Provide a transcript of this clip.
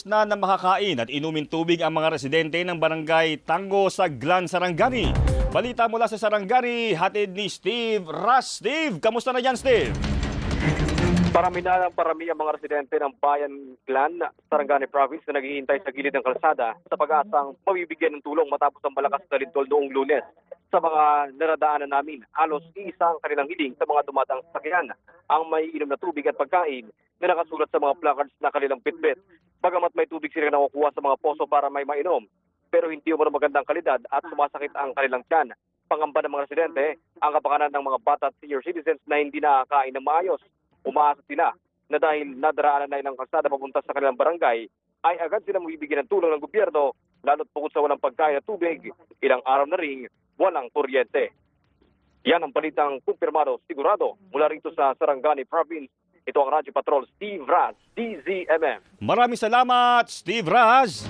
Na makakain at inumin tubig ang mga residente ng barangay Tango sa Glan, Sarangani. Balita mula sa Sarangani, hatid ni Steve Ras. Steve, kamusta na yan, Steve? Parami na ang parami ang mga residente ng Bayan Glan, Sarangani Province na naghihintay sa gilid ng kalsada sa pag-asang mabibigyan ng tulong matapos ang malakas na lindol noong Lunes. Sa mga naradaanan namin, halos isa ang kanilang hiling sa mga dumadaang sasakyan ang may inom na tubig at pagkain na nakasulat sa mga placards na kanilang bitbit. Bagamat may tubig sila nakukuha sa mga poso para may mainom, pero hindi umano magandang kalidad at sumasakit ang kanilang tiyan. Pangamba ng mga residente ang kapakanan ng mga bata at senior citizens na hindi nakakain ng maayos. Umaasa sila na dahil nadaraanan na ilang kalsada papunta sa kanilang barangay, ay agad silang mabibigyan ng tulong ng gobyerno, lalo't bukod sa walang pagkain at tubig, ilang araw na ring walang kuryente. Yan ang balitang kumpirmado, sigurado mula rito sa Sarangani Province. Ito ang Radyo Patrol, Steve Raz, DZMM. Maraming salamat, Steve Raz.